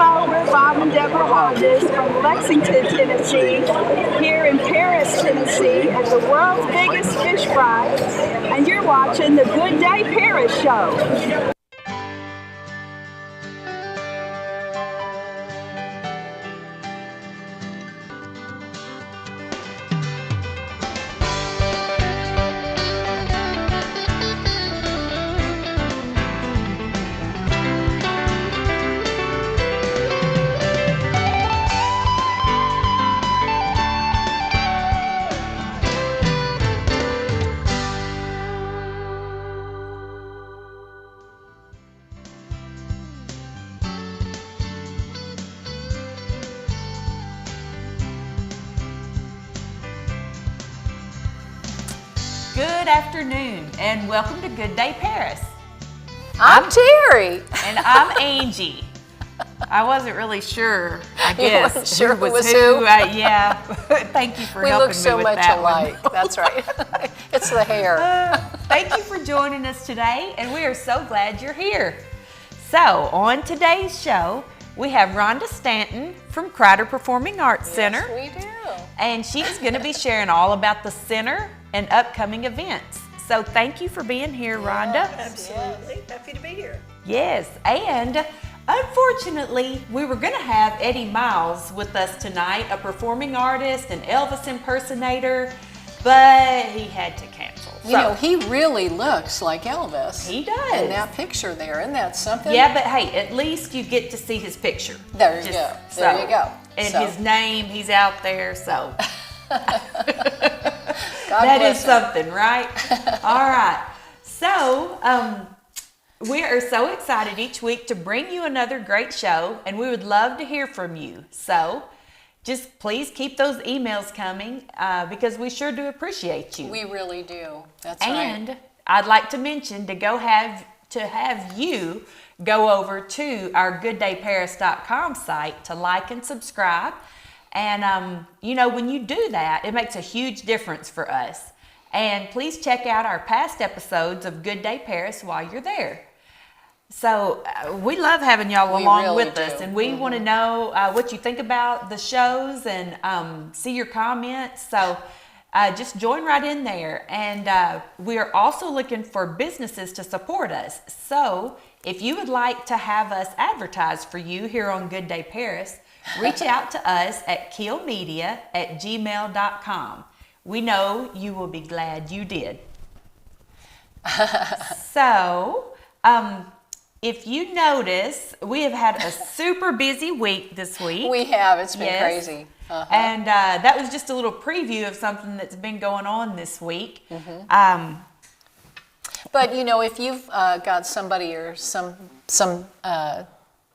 Hello, we're Bob and Deborah Hodges from Lexington, Tennessee, here in Paris, Tennessee, at the world's biggest fish fry, and you're watching the Good Day Paris show. Good afternoon and welcome to Good Day Paris. I'm Teri. And I'm Angie. I wasn't really sure, I guess. Wasn't sure who who was who? Yeah. Thank you for helping me with that. We look so much alike. That's right. It's the hair. Thank you for joining us today, and we are so glad you're here. So, on today's show, we have Rhonda Stanton from Krider Performing Arts Center. Yes, we do. And she is going to be sharing all about the center and upcoming events. So thank you for being here, Rhonda. Absolutely. Yes. Happy to be here. Yes, and unfortunately, we were going to have Eddie Miles with us tonight, a performing artist, an Elvis impersonator, but he had to cancel. You know, he really looks like Elvis. He does. In that picture there, isn't that something? Yeah, but hey, at least you get to see his picture. There you go. There you go. And his name, he's out there, so. That is something, right? All right. So, we are so excited each week to bring you another great show, and we would love to hear from you. So, just please keep those emails coming because we sure do appreciate you. We really do. That's right. And I'd like to mention to have you go over to our gooddayparis.com site to like and subscribe. And, you know, when you do that, it makes a huge difference for us. And please check out our past episodes of Good Day Paris while you're there. So we love having y'all along with us. And we want to know what you think about the shows and see your comments. So just join right in there. And we are also looking for businesses to support us. So if you would like to have us advertise for you here on Good Day Paris, reach out to us at keelmedia@gmail.com. We know you will be glad you did. So, if you notice, we have had a super busy week this week. We have. It's been crazy. Uh-huh. And that was just a little preview of something that's been going on this week. Mm-hmm. But, you know, if you've got somebody or some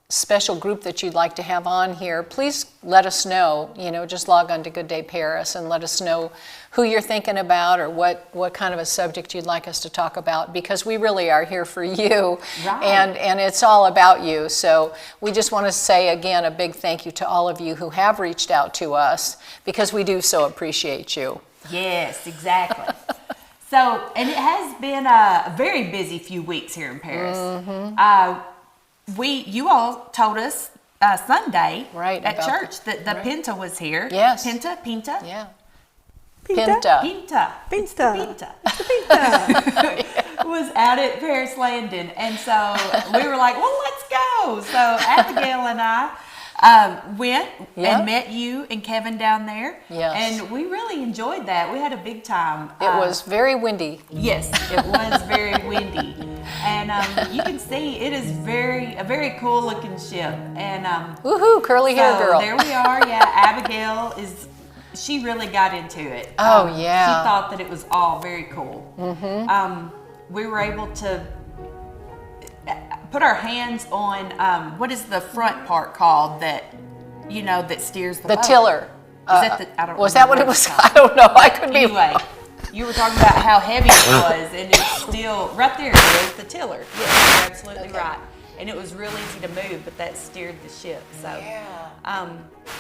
special group that you'd like to have on here, please let us know. You know, just log on to Good Day Paris and let us know who you're thinking about or what kind of a subject you'd like us to talk about, because we really are here for you. Right. And it's all about you. So we just want to say again a big thank you to all of you who have reached out to us, because we do so appreciate you. Yes, exactly. So, and it has been a very busy few weeks here in Paris. Mm-hmm. You all told us Sunday at church that the Pinta was here. Yes. Pinta? Yeah. Pinta. Pinta. Was out at Paris Landing. And so we were like, well, let's go. So Abigail and I went and met you and Kevin down there. Yes. And we really enjoyed that. We had a big time. It was very windy. Yes, it was very windy. And you can see it is a very cool looking ship. And woohoo, curly hair girl. There we are. Yeah, Abigail she really got into it. Oh, yeah. She thought that it was all very cool. Mm-hmm. We were able to put our hands on, what is the front part called that steers the boat? The tiller. Was that what it was? I don't know. I could be wrong. You were talking about how heavy it was, and it's still, right there it is, the tiller. Yes, you're absolutely right. And it was real easy to move, but that steered the ship. So,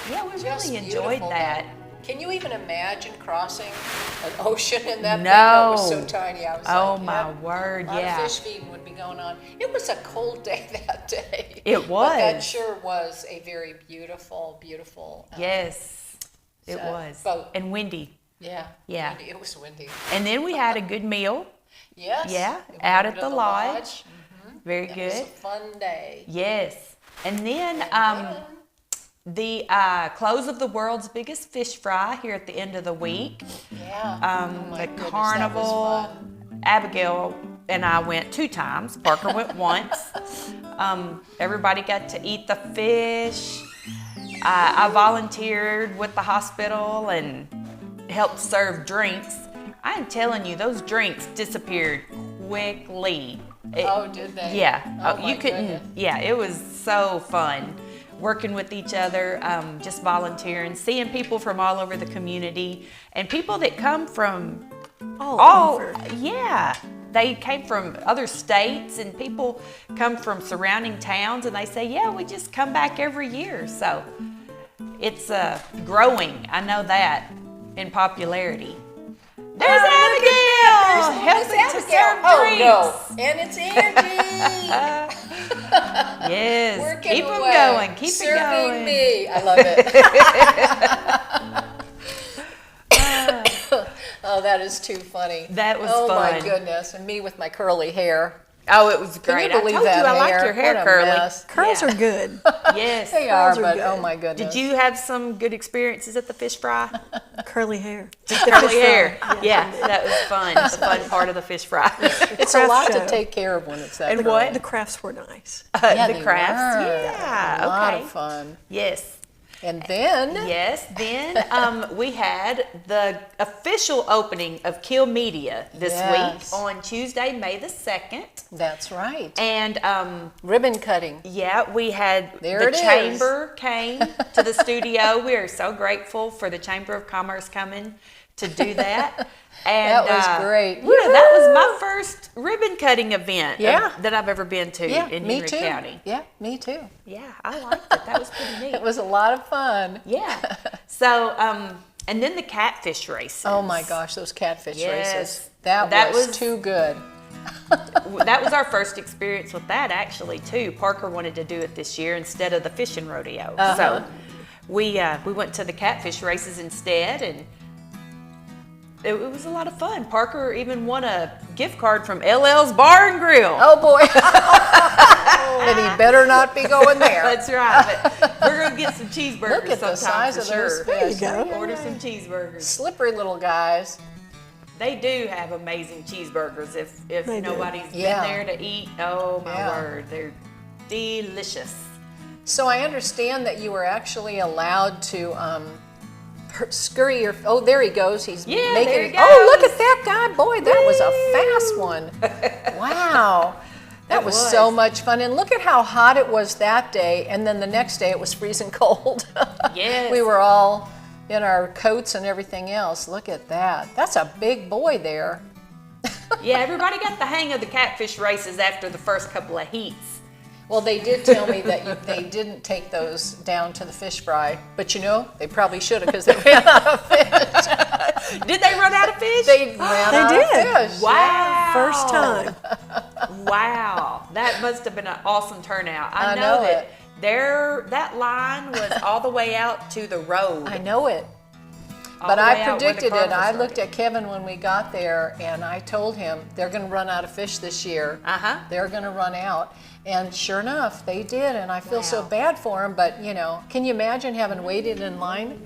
we really enjoyed that. Can you even imagine crossing an ocean in that thing? No. That was so tiny. I was Oh, like, my yeah, word, a lot yeah. of fish feeding would be going on. It was a cold day that day. It But that was. sure was a very beautiful, beautiful. Yes, it so, was. boat. And windy. Yeah. Yeah. Windy. It was windy. And then we had a good meal. Yes. Yeah, we out went at to the lodge. Mhm. Very It good. was a fun day. Yes. And then And the close of the world's biggest fish fry here at the end of the week. yeah. Oh my The goodness, carnival. That was fun. Abigail and I went 2 times. Parker went once. Everybody got to eat the fish. I volunteered with the hospital and helped serve drinks. I'm telling you, those drinks disappeared quickly. Oh, did they? Yeah. Oh, my you couldn't. goodness. Yeah, it was so fun working with each other, just volunteering, seeing people from all over the community, and people that come from All over. yeah. They came from other states, and people come from surrounding towns, and they say, yeah, we just come back every year. So it's growing. I know that in popularity. There's Abigail helping to serve drinks. Oh no! And it's Angie. Yes, Working keep them away, going. Keep serving it going. me. I love it. Oh, that is too funny. That was oh fun. my goodness! And me with my curly hair. Oh, it was Can great. you believe I told that you I liked hair? your hair What a curly. mess. Curls Yeah. are good. Yes. They are, Curls are but good. oh my goodness! Did you have some good experiences at the fish fry? Curly hair. Curly hair. Yeah, that was fun. The fun part of the fish fry. It's a lot show. to take care of when it's that. And curly. what? The crafts were nice. Yeah, the they crafts. were. Yeah. A lot Okay. of fun. Yes. And then Yes. Then we had the official opening of Kill Media this Yes. week on Tuesday, May the 2nd. that's right. And Ribbon cutting. yeah, we had There the it is. chamber came to the studio. We are so grateful for the Chamber of Commerce coming to do that. And That was great. You know, that was my first ribbon cutting event Yeah. that I've ever been to Yeah, in me Henry too. County. Yeah, me too. Yeah, I liked it. That was pretty neat. It was a lot of fun. Yeah. So, and then the catfish races. Oh my gosh, those catfish Yes. races. That was too good. That was our first experience with that actually too. Parker wanted to do it this year instead of the fishing rodeo. So we went to the catfish races instead, and it was a lot of fun. Parker even won a gift card from LL's Bar and Grill. Oh boy. And he better not be going there. That's right. But we're gonna get some cheeseburgers Look at the sometime size for of sure. those fish. There you go. Order some cheeseburgers. Slippery little guys. They do have amazing cheeseburgers. If They do. nobody's Yeah. been there to eat, oh my Yeah. word, they're delicious. So I understand that you were actually allowed to scurry your. Oh, there he goes. He's Yeah, making. there he Oh, look goes. at that guy! Boy, that was a fast one. Wow. That was was. so much fun. And look at how hot it was that day. And then the next day it was freezing cold. Yes. We were all in our coats and everything else. Look at that. That's a big boy there. Yeah, everybody got the hang of the catfish races after the first couple of heats. Well, they did tell me that they didn't take those down to the fish fry. But you know, they probably should have because they ran out of fish. Did they run out of fish? They ran They out did. of fish. Wow. First time. Wow. That must have been an awesome turnout. I know know that it. that line was all the way out to the road. I know it. All But the I way out where the predicted it. carnival I looked started. at Kevin when we got there and I told him they're going to run out of fish this year. Uh-huh. They're going to run out. And sure enough, they did. And I feel so Wow. bad for them. But, you know, can you imagine having waited in line?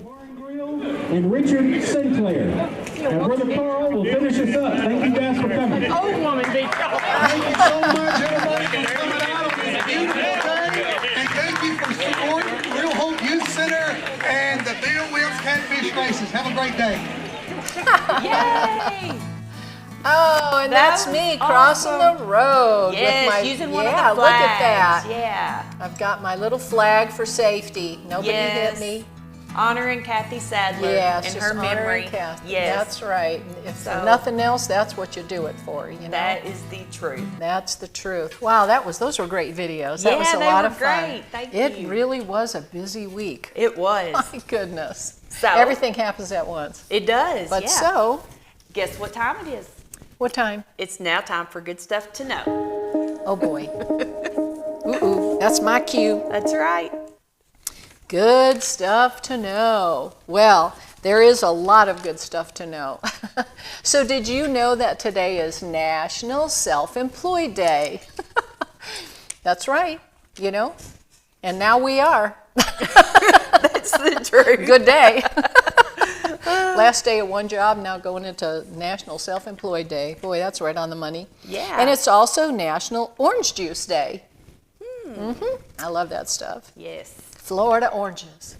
And Richard Sinclair. And Brother Carl will finish us up. Thank you guys for coming. Thank you so much, everybody, for coming out on this beautiful day. And thank you for supporting Real Hope Youth Center and the Bill Wills Catfish Races. Have a great day. Yay! Oh, and That that's was me crossing awesome. the road Yes, with my using one yeah, of the flags. look at that. Yeah. I've got my little flag for safety. Nobody Yes. hit me. Honoring Kathy Sadler Yes, in just her honoring memory. Kathy. Yes. That's right. If for So- nothing else, that's what you do it for, you know? That is the truth. That's the truth. Wow, those were great videos. That Yeah, was a they lot were of fun. great. Thank It you. really was a busy week. It was. My goodness. So- Everything happens at once. It does, But yeah. so, Guess what time it is? what time? It's now time for good stuff to know. Oh boy. Ooh, that's my cue. That's right. Good stuff to know. Well, there is a lot of good stuff to know. So did you know that today is National Self-Employed Day? That's right, you know, and now we are. That's the truth. Good day. Last day of one job, now going into National Self-Employed Day. Boy, that's right on the money. Yeah. And it's also National Orange Juice Day. I love that stuff. Yes. Florida oranges.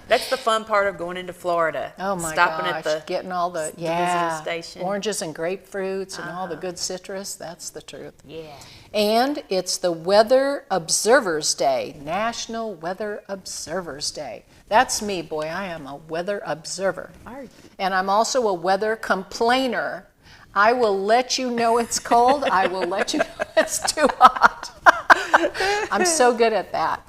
That's the fun part of going into Florida. Oh my Stopping gosh, at the getting all the visitor station. oranges and grapefruits and all the good citrus. That's the truth. Yeah. And it's the Weather Observers Day, National Weather Observers Day. That's me, boy. I am a weather observer. Are you? And I'm also a weather complainer. I will let you know it's cold. I will let you know it's too hot. I'm so good at that.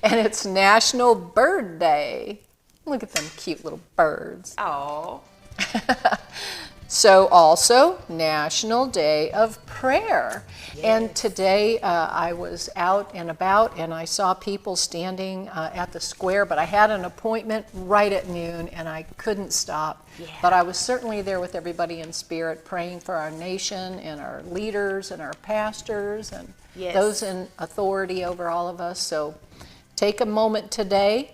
And it's National Bird Day. Look at them cute little birds. Oh. So also National Day of Prayer. And today I was out and about and I saw people standing at the square, but I had an appointment right at noon and I couldn't stop. Yeah. But I was certainly there with everybody in spirit, praying for our nation and our leaders and our pastors and Yes. those in authority over all of us. So take a moment today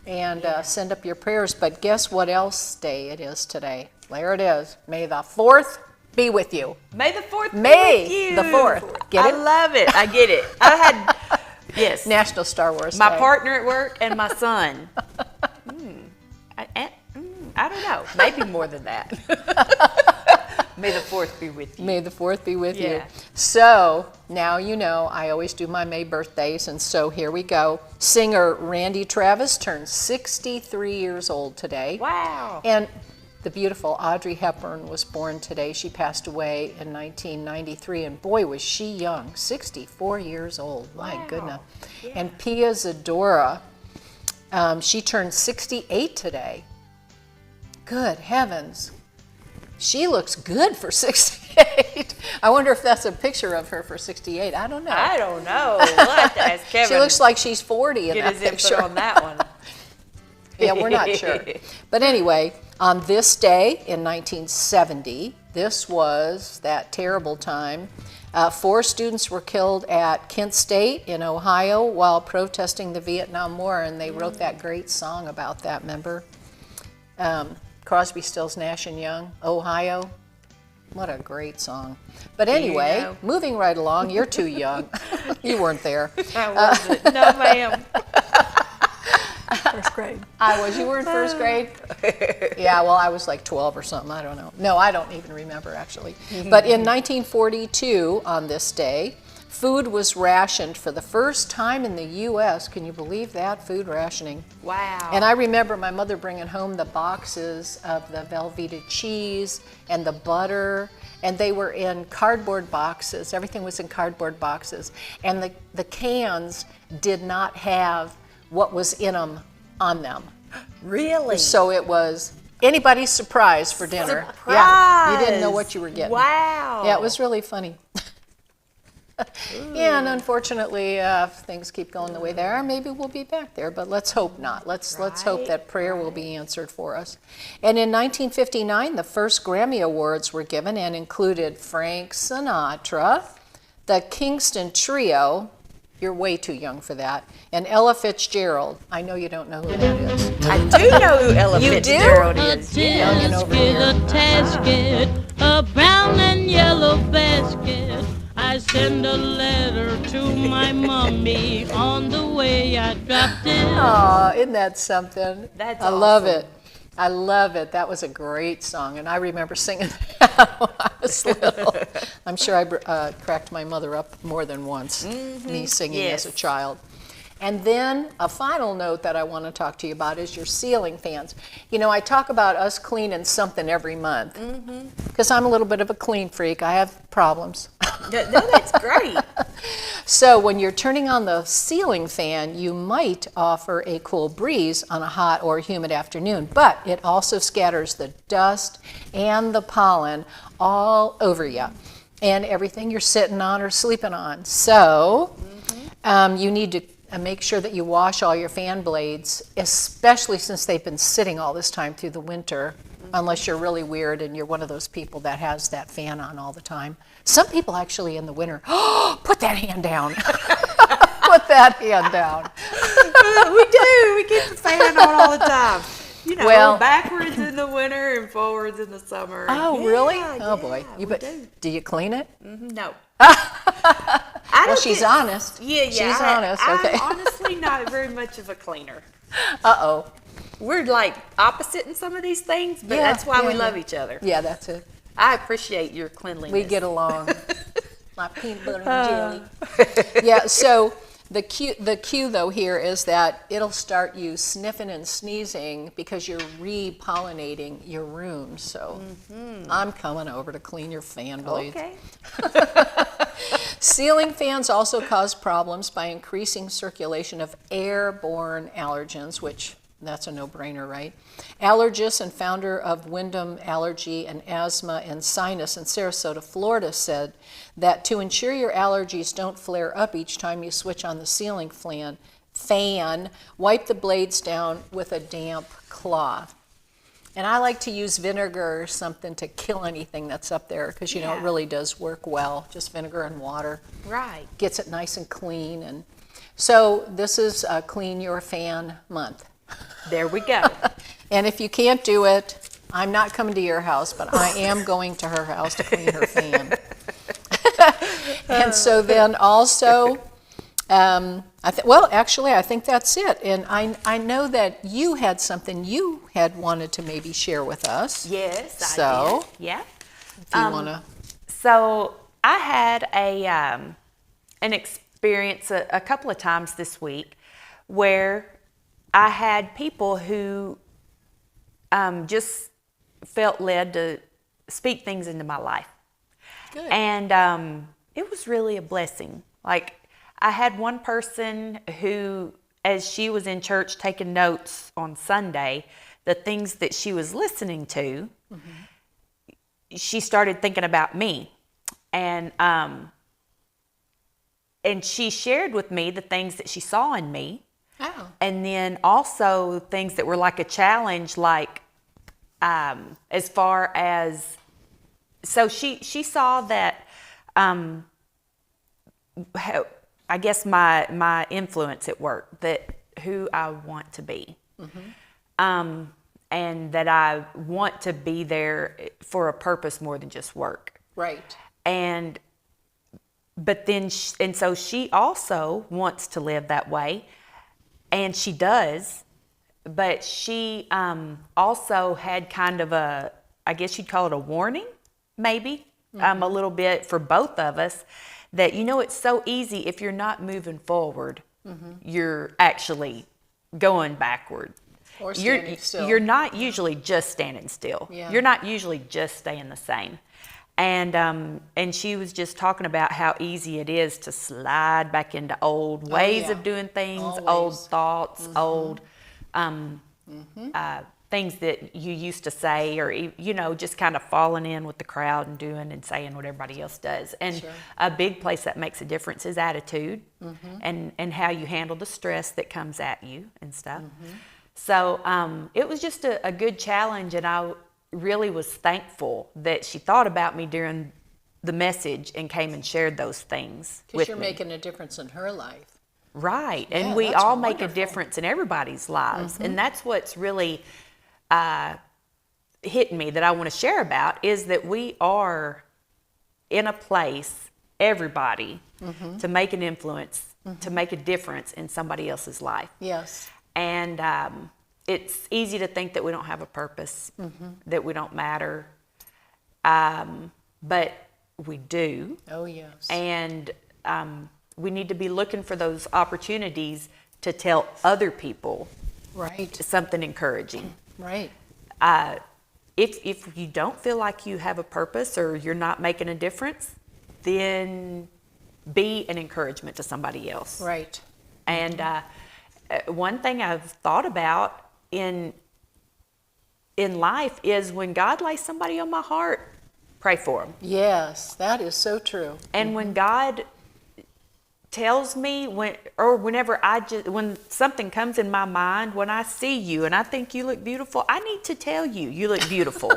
and send up your prayers. But guess what else day it is today? There it is. May the 4th be with you. May the 4th be May with you. the 4th. Get I it? love it. I get it. I had, yes. National Star Wars My Day. partner at work and my son. I don't know. Maybe more than that. May the 4th be with you. May the 4th be with you. Yeah. So now you know I always do my May birthdays, and so here we go. Singer Randy Travis turned 63 years old today. Wow. And the beautiful Audrey Hepburn was born today. She passed away in 1993, and boy, was she young, 64 years old. My Wow. goodness. Yeah. And Pia Zadora, she turned 68 today. Good heavens. She looks good for 68. I wonder if that's a picture of her for 68. I don't know. I don't know. We'll have to ask Kevin. She looks like she's 40 in get that his picture. input on that one. Yeah, we're not sure. But anyway, on this day in 1970, this was that terrible time. 4 students were killed at Kent State in Ohio while protesting the Vietnam War, and they wrote that great song about that, remember? Crosby, Stills, Nash and Young, Ohio. What a great song. But anyway, know? moving right along, you're too young. You weren't there. I wasn't. No, ma'am. First grade. I was. You were in first grade? Yeah, well, I was like 12 or something. I don't know. No, I don't even remember, actually. But in 1942, on this day, food was rationed for the first time in the U.S. Can you believe that? Food rationing. Wow. And I remember my mother bringing home the boxes of the Velveeta cheese and the butter, and they were in cardboard boxes. Everything was in cardboard boxes. And the cans did not have what was in them on them. Really? So it was anybody's surprise for dinner. Surprise! Yeah, you didn't know what you were getting. Wow. Yeah, it was really funny. Yeah, and unfortunately, things keep going the way they are. Maybe we'll be back there, but let's hope not. Let's hope that prayer will be answered for us. And in 1959, the first Grammy Awards were given and included Frank Sinatra, the Kingston Trio. You're way too young for that. And Ella Fitzgerald. I know you don't know who that is. I do know who Ella You do? Fitzgerald is. Young and over here. A tasket, a brown and yellow basket. I send a letter to my mommy. On the way I dropped it. Aw, isn't that something? That's I love awesome. it. I love it. That was a great song, and I remember singing that when I was little. I'm sure I cracked my mother up more than once, me singing Yes. as a child. And then a final note that I want to talk to you about is your ceiling fans. You know, I talk about us cleaning something every month because I'm a little bit of a clean freak. I have problems. No, that's great. So when you're turning on the ceiling fan, you might offer a cool breeze on a hot or humid afternoon, but it also scatters the dust and the pollen all over you and everything you're sitting on or sleeping on. So you need to make sure that you wash all your fan blades, especially since they've been sitting all this time through the winter, unless you're really weird and you're one of those people that has that fan on all the time. Some people actually in the winter, put that hand down. Put that hand down. We do. We keep the fan on all the time. You know, Well- backwards in the winter and forwards in the summer. Oh, Yeah, really? yeah, Oh, boy. we Do you clean it? No. Well, she's honest. Yeah, She's yeah. honest. Okay. I'm honestly not very much of a cleaner. Uh-oh. We're like opposite in some of these things, but Yeah, that's why we yeah, love yeah. each other. Yeah, that's it. I appreciate your cleanliness. We get along. Like peanut butter and jelly. Yeah, so the cue though here is that it'll start you sniffing and sneezing because you're re-pollinating your room. So I'm coming over to clean your fan blades. Okay. Ceiling fans also cause problems by increasing circulation of airborne allergens, which that's a no-brainer, right? Allergist and founder of Wyndham Allergy and Asthma and Sinus in Sarasota, Florida, said that to ensure your allergies don't flare up each time you switch on the ceiling fan, wipe the blades down with a damp cloth. And I like to use vinegar or something to kill anything that's up there because, you know, it really does work well. Just vinegar and water. Right. Gets it nice and clean. And so this is Clean Your Fan Month. There we go. And if you can't do it, I'm not coming to your house, but I am going to her house to clean her fan. And so then also, I think that's it. And I know that you had something you had wanted to maybe share with us. Yes, So, I did. Yeah. if you want to. So I had an experience a couple of times this week where I had people who just felt led to speak things into my life. Good. And it was really a blessing. Like, I had one person who, as she was in church taking notes on Sunday, the things that she was listening to, she started thinking about me. And she shared with me the things that she saw in me. Oh. And then also things that were like a challenge, like as far as, so she saw that, I guess my influence at work, that who I want to be. And that I want to be there for a purpose more than just work. Right. But then, so she also wants to live that way. And she does, but she also had kind of a, I guess you'd call it a warning, maybe, a little bit for both of us, that, you know, it's so easy if you're not moving forward, you're actually going backward. Or standing still. You're not usually just standing still. Yeah. You're not usually just staying the same. And she was just talking about how easy it is to slide back into old ways of doing things, Always. old thoughts, old things that you used to say, or, you know, just kind of falling in with the crowd and doing and saying what everybody else does. And a big place that makes a difference is attitude and how you handle the stress that comes at you and stuff. So it was just a good challenge, and I really was thankful that she thought about me during the message and came and shared those things with me. Because you're making a difference in her life. Right. Yeah, And we that's all make a wonderful. difference in everybody's lives. And that's what's really hitting me that I want to share about, is that we are in a place, everybody, to make an influence, to make a difference in somebody else's life. Yes. And it's easy to think that we don't have a purpose, that we don't matter, but we do. Oh, yes. And we need to be looking for those opportunities to tell other people Right. something encouraging. Right. If you don't feel like you have a purpose or you're not making a difference, then be an encouragement to somebody else. Right. And one thing I've thought about in life is when God lays somebody on my heart, pray for them. Yes, that is so true. And when God tells me when something comes in my mind, when I see you and I think you look beautiful, I need to tell you, you look beautiful.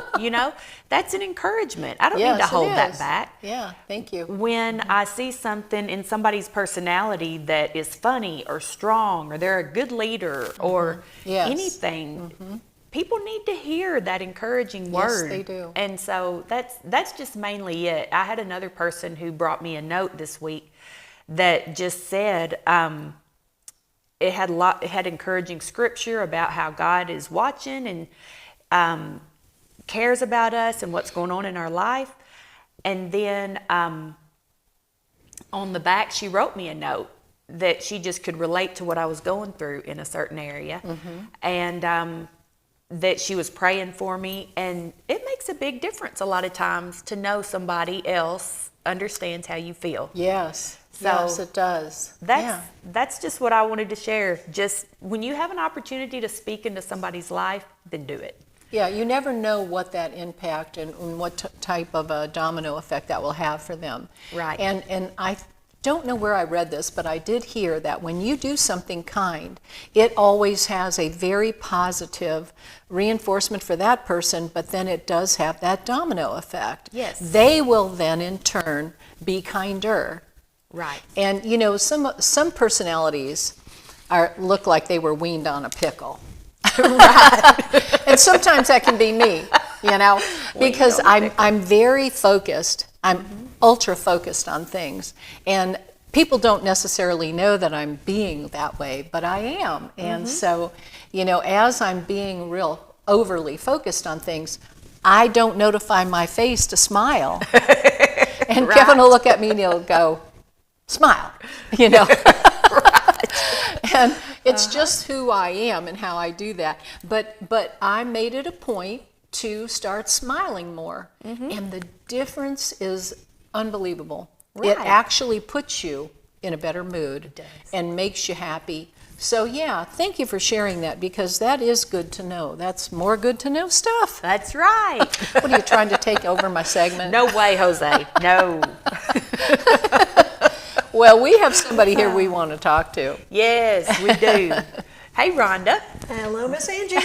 That's an encouragement. I don't need to Yes, it hold that is. back. Yeah, thank you. When I see something in somebody's personality that is funny or strong or they're a good leader or Yes. anything, people need to hear that encouraging word. Yes, they do. And so that's just mainly it. I had another person who brought me a note this week that just said it had encouraging scripture about how God is watching and cares about us and what's going on in our life. And then on the back, she wrote me a note that she just could relate to what I was going through in a certain area, and that she was praying for me. And it makes a big difference a lot of times to know somebody else understands how you feel. Yes. So yes, it does. That's just what I wanted to share. Just when you have an opportunity to speak into somebody's life, then do it. Yeah, you never know what that impact and what type of a domino effect that will have for them. Right. And I don't know where I read this, but I did hear that when you do something kind, it always has a very positive reinforcement for that person, but then it does have that domino effect. Yes. They will then in turn be kinder. Right. And some personalities look like they were weaned on a pickle. Right. And sometimes that can be me, because I'm very focused. I'm ultra focused on things, and people don't necessarily know that I'm being that way, but I am. And so, as I'm being real overly focused on things, I don't notify my face to smile. And Right. Kevin will look at me and he'll go, smile, And it's just who I am and how I do that. But I made it a point to start smiling more. And the difference is unbelievable. It Right. actually puts you in a better mood and makes you happy. So yeah, thank you for sharing that, because that is good to know. That's more good to know stuff. That's right. What are you trying to take over my segment? No way, Jose. No. Well, we have somebody here we want to talk to. Yes, we do. Hey, Rhonda. Hello, Miss Angie.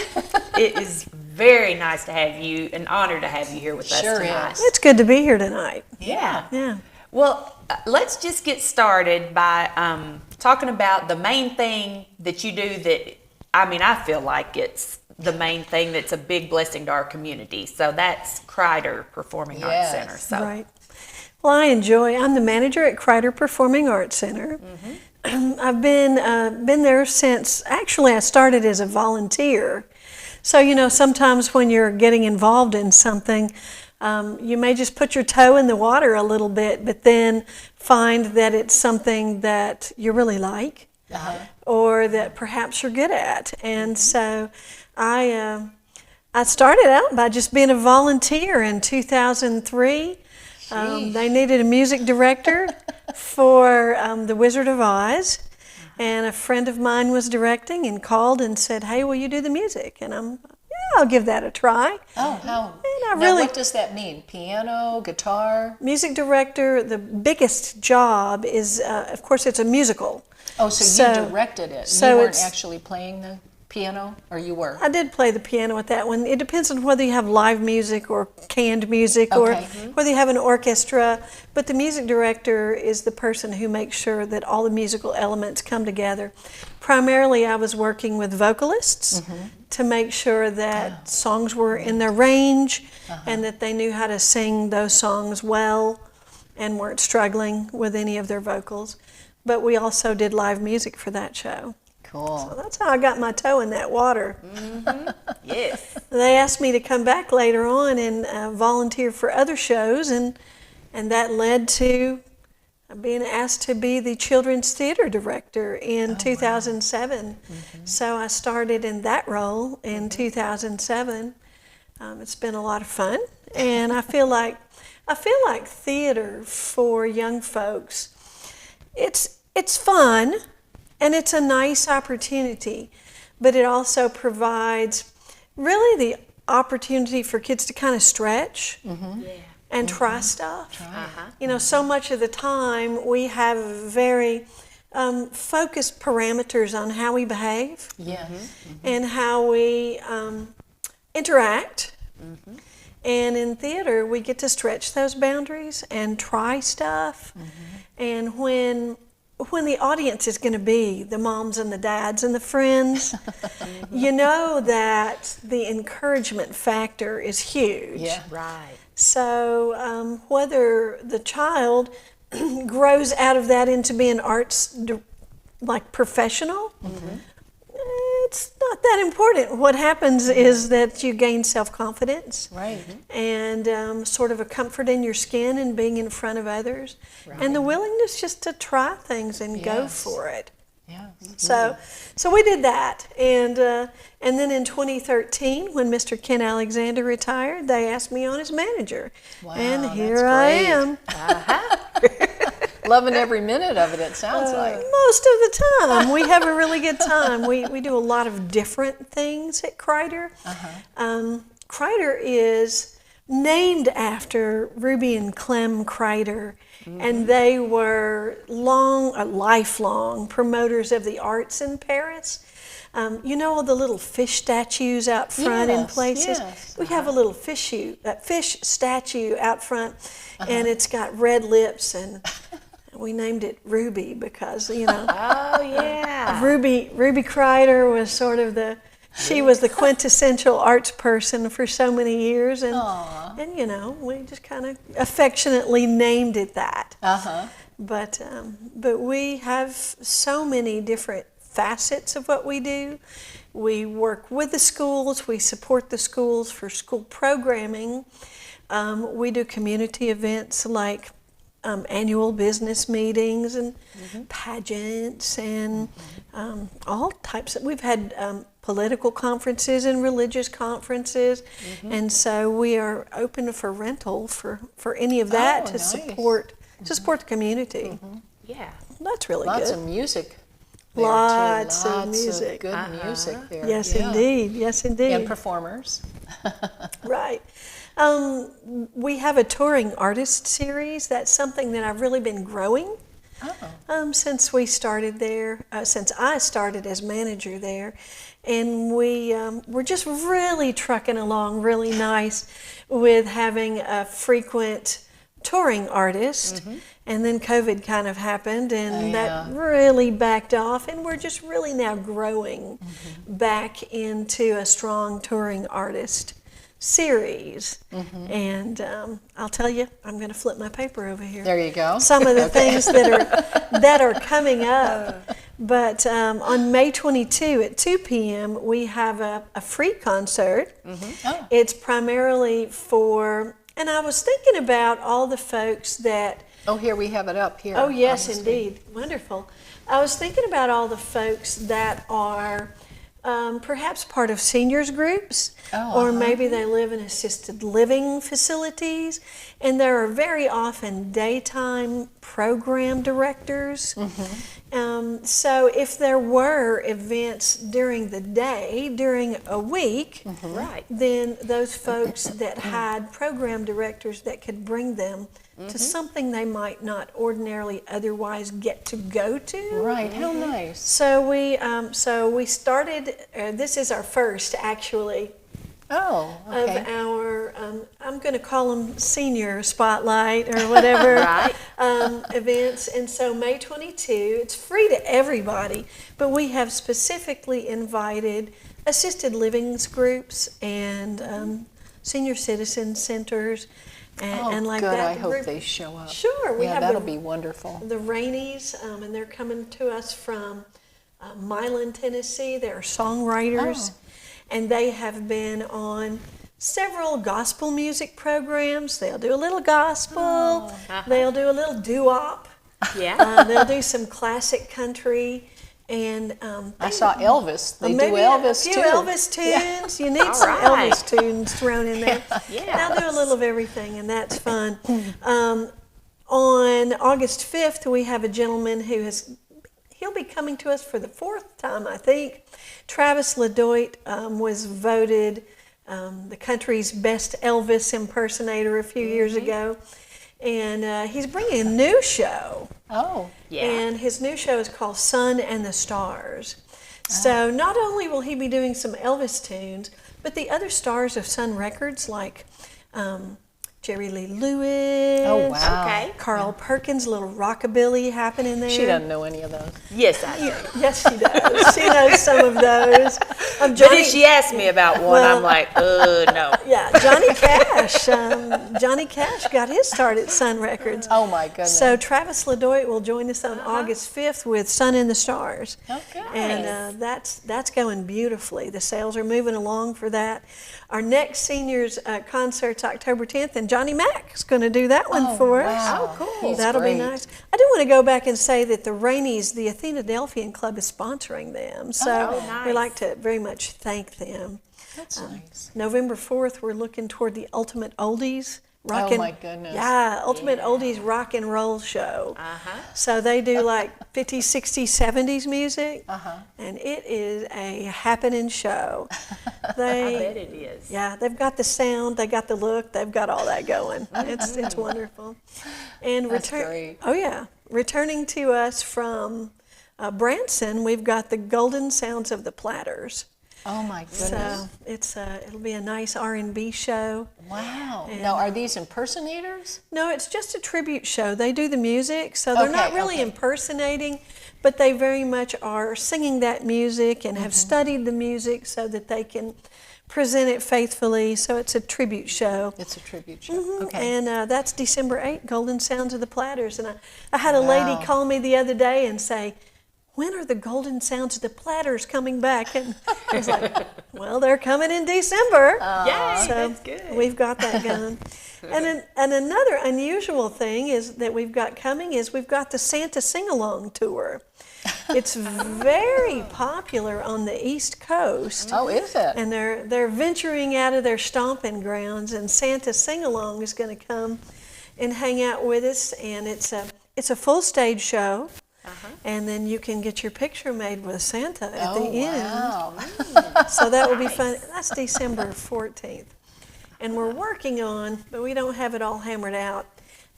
It is very nice to have you, an honor to have you here with us Sure tonight. is. It's good to be here tonight. Yeah. Yeah. Well, let's just get started by talking about the main thing that you do that, I feel like it's the main thing that's a big blessing to our community. So that's Krider Performing Arts Center. So. Right. Well, I'm the manager at Krider Performing Arts Center. I've been there since, actually I started as a volunteer. So, sometimes when you're getting involved in something, you may just put your toe in the water a little bit, but then find that it's something that you really like, or that perhaps you're good at. And so I started out by just being a volunteer in 2003. They needed a music director for The Wizard of Oz, and a friend of mine was directing and called and said, "Hey, will you do the music?" And I'll give that a try. Oh, how? And Now, what does that mean? Piano, guitar? Music director, the biggest job is, of course, it's a musical. Oh, so you directed it. so You weren't it's- actually playing the piano, or you were? I did play the piano at that one. It depends on whether you have live music or canned music, or Okay. whether you have an orchestra. But the music director is the person who makes sure that all the musical elements come together. Primarily, I was working with vocalists to make sure that songs were in their range and that they knew how to sing those songs well and weren't struggling with any of their vocals. But we also did live music for that show. Cool. So that's how I got my toe in that water. Yes. They asked me to come back later on and volunteer for other shows, and that led to being asked to be the children's theater director in 2007. Wow. So I started in that role in 2007. It's been a lot of fun, and I feel like theater for young folks, it's fun, and it's a nice opportunity, but it also provides really the opportunity for kids to kind of stretch and try stuff. You know, so much of the time we have very focused parameters on how we behave and how we interact. And in theater, we get to stretch those boundaries and try stuff. And when the audience is going to be the moms and the dads and the friends, you know that the encouragement factor is huge. Yeah. Right. So whether the child grows out of that into being arts like professional, it's not that important. What happens is that you gain self-confidence, Right. and sort of a comfort in your skin and being in front of others, and the willingness just to try things and go Yes. for it. Yeah. So we did that, and then in 2013, when Mr. Ken Alexander retired, they asked me on as manager, Wow, and that's here I great. am. Loving every minute of it, it sounds like. Most of the time, we have a really good time. We do a lot of different things at Krider. Krider is named after Ruby and Clem Krider, and they were lifelong promoters of the arts in Paris. You know all the little fish statues out front in Yes, places? yes. We have a little fish statue out front, and it's got red lips, and we named it Ruby because, you know, Oh, yeah. Ruby Krider was sort of she was the quintessential arts person for so many years, and you know, we just kind of affectionately named it that. But we have so many different facets of what we do. We work with the schools, we support the schools for school programming. We do community events like annual business meetings and pageants and all types. We've had political conferences and religious conferences, and so we are open for rental for any of that to support the community. Yeah. That's really Lots good. of music there, too. Lots of Lots music. good music there. Yes, Yeah. indeed. Yes, indeed. And performers. Right. We have a touring artist series. That's something that I've really been growing since we started there, since I started as manager there. And we're just really trucking along really nice with having a frequent touring artist. And then COVID kind of happened, and that really backed off, and we're just really now growing back into a strong touring artist series. And I'll tell you, I'm going to flip my paper over here. There you go. Some of the things that are coming up. But on May 22 at 2 p.m., we have a free concert. It's primarily for, and I was thinking about all the folks that. Oh, here we have it up here. Oh, yes, indeed. Wonderful. I was thinking about all the folks that are perhaps part of seniors groups, or maybe they live in assisted living facilities, and there are very often daytime program directors. So if there were events during the day, during a week, then those folks that had program directors that could bring them to something they might not ordinarily otherwise get to go to. Right, how nice. So we started, this is our first actually, Oh, okay. of our, I'm going to call them senior spotlight or whatever events. And so May 22, it's free to everybody, but we have specifically invited assisted livings groups and senior citizen centers and like good. that. I hope they show up. Sure. We have that'll be wonderful. The Rainies, and they're coming to us from Milan, Tennessee. They're songwriters, and they have been on several gospel music programs. They'll do a little gospel. They'll do a little doo-wop. Yeah. They'll do some classic country, and I saw Elvis. They do maybe Elvis a few too. Elvis tunes. You need some right. Elvis tunes thrown in there. Yeah. They'll do a little of everything, and that's fun. On August 5th, we have a gentleman he'll be coming to us for the 4th time, I think. Travis LeDoit was voted the country's best Elvis impersonator a few years ago. And he's bringing a new show. Oh. Yeah. And his new show is called Sun and the Stars. So not only will he be doing some Elvis tunes, but the other stars of Sun Records like Jerry Lee Lewis. Oh, wow. Okay. Carl Perkins, a little rockabilly happening there. She doesn't know any of those. Yes, I do. Yes, she does. She knows some of those. But if she asked me about one, I'm like, no. Yeah, Johnny Cash. Johnny Cash got his start at Sun Records. Oh, my goodness. So Travis LeDoit will join us on August 5th with Sun and the Stars. Okay. And that's going beautifully. The sales are moving along for that. Our next seniors concert's October 10th, and Johnny Mack is going to do that one for us. Wow. Oh, cool. He's That'll great. be nice. I do want to go back and say that the Rainies, the Athena Delphian Club, is sponsoring them. So nice. we like to very much thank them. That's nice. November 4th, we're looking toward the Ultimate Oldies. Oh, my goodness. Yeah, Ultimate Oldies Rock and Roll Show. So they do like 50s, 60s, 70s music, and it is a happening show. I bet it is. Yeah, they've got the sound, they got the look, they've got all that going. It's wonderful. And That's great. Oh yeah, returning to us from Branson, we've got the Golden Sounds of the Platters. Oh, my goodness. So it'll be a nice R&B show. Wow. Now, are these impersonators? No, it's just a tribute show. They do the music, so they're not really Okay. impersonating, but they very much are singing that music and have studied the music so that they can present it faithfully. So it's a tribute show. It's a tribute show. Okay. And that's December 8th, Golden Sounds of the Platters. And I had a lady call me the other day and say, when are the Golden Sounds of the Platters coming back? And I was like, well, they're coming in December. Yay, So that's good. we've got that going. And another unusual thing is that we've got coming is we've got the Santa Sing-Along Tour. It's very popular on the East Coast. Oh, is it? And they're venturing out of their stomping grounds, and Santa Sing-Along is going to come and hang out with us, and it's a full stage show. And then you can get your picture made with Santa at the end. Wow. So that will be fun. That's December 14th. And we're working on, but we don't have it all hammered out,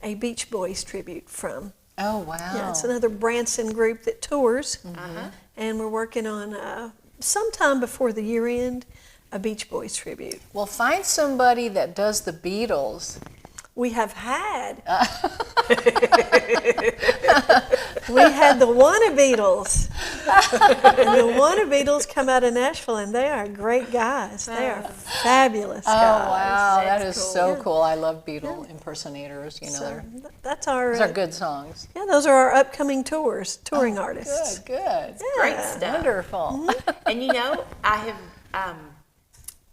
a Beach Boys tribute from. Oh, wow. Yeah, it's another Branson group that tours. And we're working on, sometime before the year end, a Beach Boys tribute. Well, find somebody that does the Beatles. We have had. We had the Wanna Beatles. And the Wanna Beatles come out of Nashville, and they are great guys. They are fabulous Oh, guys. wow. That is cool. so cool. I love Beatle impersonators. You know, So that's our. those are good songs. Yeah, those are our upcoming touring artists. Good. Great stuff. Wonderful. And you know, I have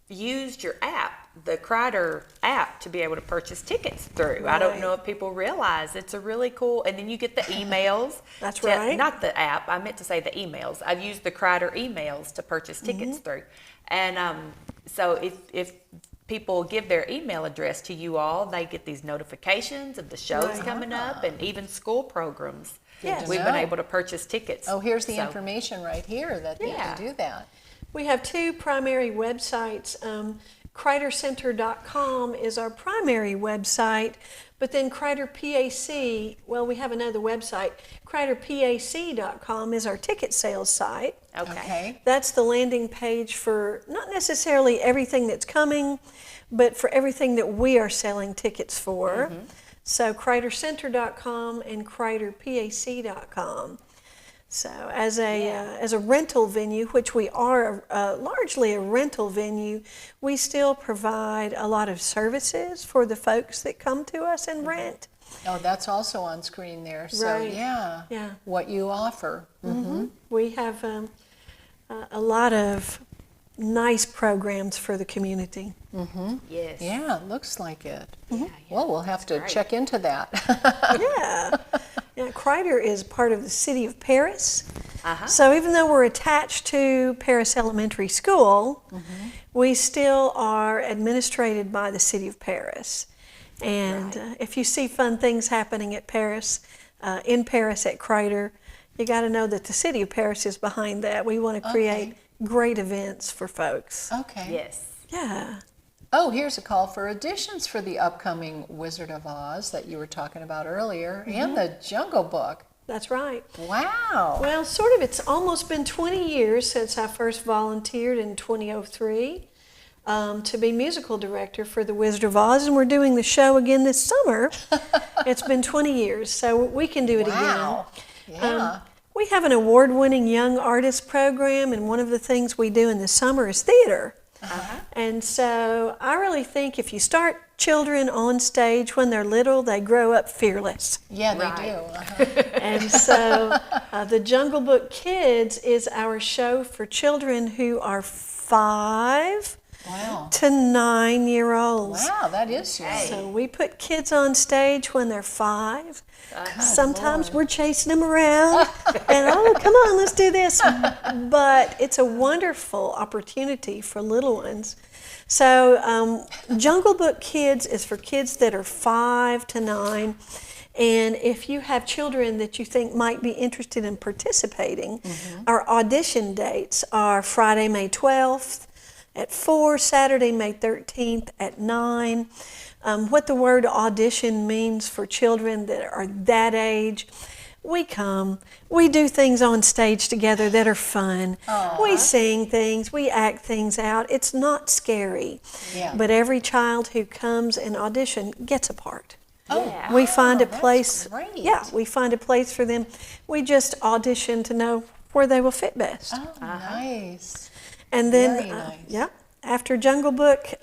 used your app, the Krider app, to be able to purchase tickets through. I don't Right. know if people realize it's a really cool, and then you get the emails. That's right. Not the app, I meant to say the emails. I've used the Krider emails to purchase tickets through. And so if people give their email address to you all, they get these notifications of the shows Right. coming up, and even school programs. Yes. We've know. been able to purchase tickets. Oh, here's the So- information right here that they Yeah. can do that. We have two primary websites. KriderCenter.com is our primary website, but then Krider PAC, well, we have another website. KriderPAC.com is our ticket sales site. Okay. That's the landing page for not necessarily everything that's coming, but for everything that we are selling tickets for. So KriderCenter.com and KriderPAC.com. So as a rental venue, which we are largely a rental venue, we still provide a lot of services for the folks that come to us and rent. Oh, that's also on screen there. So, Right. yeah, what you offer. We have a lot of nice programs for the community. Yes. Yeah, it looks like it. Well, we'll have to check into that. Yeah. Yeah, Krider is part of the city of Paris. So even though we're attached to Paris Elementary School, we still are administrated by the city of Paris. And if you see fun things happening at Paris, in Paris at Krider, you got to know that the city of Paris is behind that. We want to create great events for folks. Okay. Yes. Yeah. Oh, here's a call for auditions for the upcoming Wizard of Oz that you were talking about earlier, and the Jungle Book. That's right. Wow. Well, sort of, it's almost been 20 years since I first volunteered in 2003 to be musical director for the Wizard of Oz, and we're doing the show again this summer. It's been 20 years, so we can do it Wow. again. Yeah. We have an award-winning young artist program, and one of the things we do in the summer is theater. And so I really think if you start children on stage when they're little, they grow up fearless. Yeah, they do. And so the Jungle Book Kids is our show for children who are 5 to 9-year-olds. Wow, that is young. So we put kids on stage when they're 5. Sometimes we're chasing them around and, oh, come on, let's do this. But it's a wonderful opportunity for little ones. So Jungle Book Kids is for kids that are 5 to 9. And if you have children that you think might be interested in participating, our audition dates are Friday, May 12th at 4, Saturday, May 13th at 9. What the word audition means for children that are that age, we come, we do things on stage together that are fun. We sing things, we act things out. It's not scary, but every child who comes and audition gets a part. We find a place. Yeah, we find a place for them. We just audition to know where they will fit best. Oh, nice. And then, Very nice. after Jungle Book,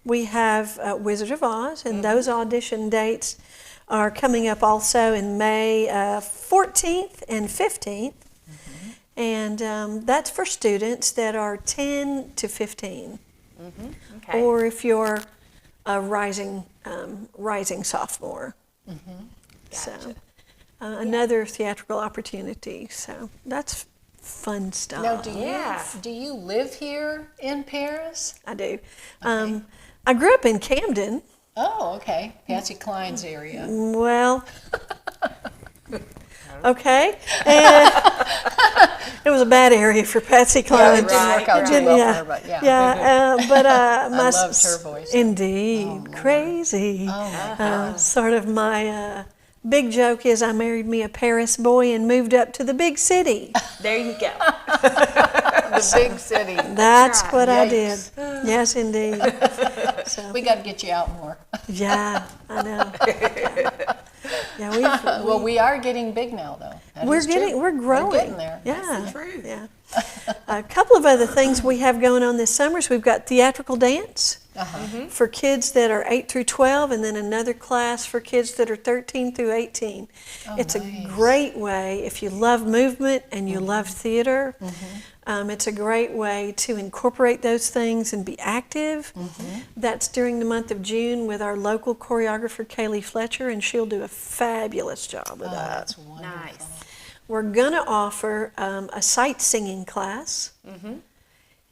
we have Wizard of Oz, and those audition dates are coming up also in May 14th and 15th. And that's for students that are 10 to 15. Or if you're a rising sophomore. So another theatrical opportunity. So that's fun stuff. Now, do you live here in Paris? I do. I grew up in Camden. Oh, okay. Patsy Cline's area. Well, okay. And it was a bad area for Patsy Cline. It didn't work out too well for her, but but I loved her voice. Indeed, crazy. Sort of my big joke is I married me a Paris boy and moved up to the big city. There you go. The big city. That's what I did. Yes, indeed. So, We got to get you out more. yeah, I know. Yeah, Well, we are getting big now, though. That is true. we're growing. We're getting there. Yeah, True. yeah. A couple of other things we have going on this summer is we've got theatrical dance for kids that are 8 through 12, and then another class for kids that are 13 through 18. It's a great way, if you love movement and you love theater, it's a great way to incorporate those things and be active. That's during the month of June with our local choreographer, Kaylee Fletcher, and she'll do a fabulous job with that. That's wonderful. Nice. We're going to offer a sight singing class,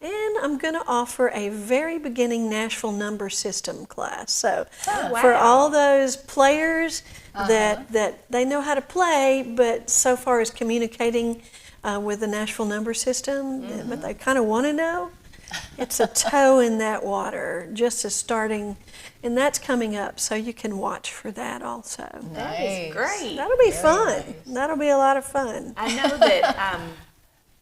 and I'm going to offer a very beginning Nashville number system class. So for all those players that they know how to play, but so far as communicating with the Nashville number system, but they kind of want to know, it's a toe in that water, just as starting, and that's coming up, so you can watch for that also. That is great. That'll be fun. That'll be a lot of fun. I know that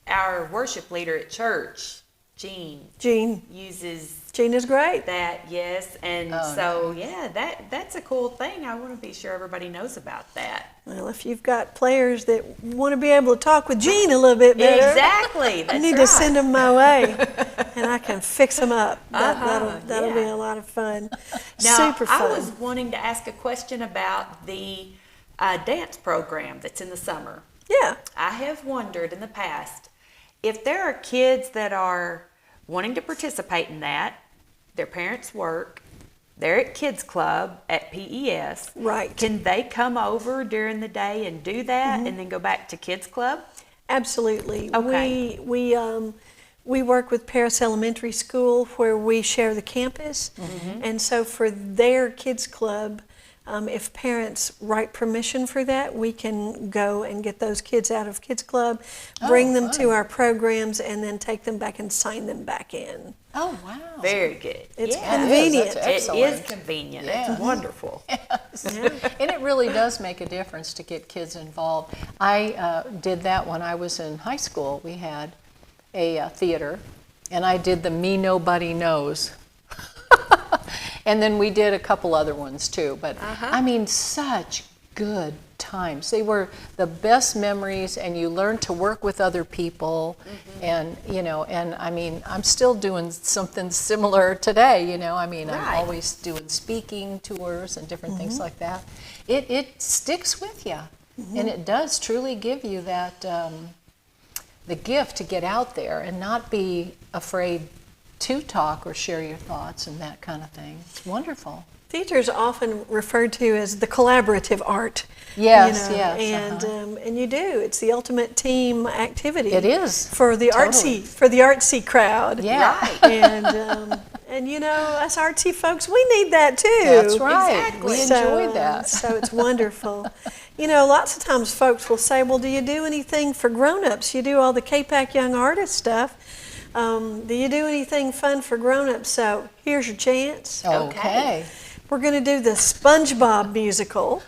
our worship leader at church, Jean uses Jean is great. that, yes, and that's a cool thing. I want to be sure everybody knows about that. Well, if you've got players that want to be able to talk with Jean a little bit better, Exactly. That's you need to send them my way, and I can fix them up. That'll be a lot of fun. Now, Super fun. I was wanting to ask a question about the dance program that's in the summer. Yeah. I have wondered in the past if there are kids that are wanting to participate in that, their parents work, they're at Kids Club at PES. Right. Can they come over during the day and do that and then go back to Kids Club? Absolutely. Okay. We work with Paris Elementary School where we share the campus, and so for their kids club, if parents write permission for that, we can go and get those kids out of kids club, bring them to our programs, and then take them back and sign them back in. Oh, wow. Very good. It's Yeah. convenient. That's It excellent. is convenient. Yeah. It's wonderful. And it really does make a difference to get kids involved. I did that when I was in high school. We had a theater, and I did the Me Nobody Knows. And then we did a couple other ones too. But I mean, such good times. They were the best memories, and you learn to work with other people. And, you know, and I mean, I'm still doing something similar today, you know. I mean, I'm always doing speaking tours and different things like that. It sticks with you, and it does truly give you that, the gift to get out there and not be afraid to talk or share your thoughts and that kind of thing. It's wonderful. Theater is often referred to as the collaborative art. Yes, you know, yes, and you do. It's the ultimate team activity. It is. For the Totally. artsy crowd. Yeah. And you know, us artsy folks, we need that too. That's right. Exactly. We So, enjoy that. So it's wonderful. You know, lots of times folks will say, well, do you do anything for grown-ups? You do all the KPAC Young Artist stuff. Do you do anything fun for grown-ups? So here's your chance. Okay. We're going to do the SpongeBob musical.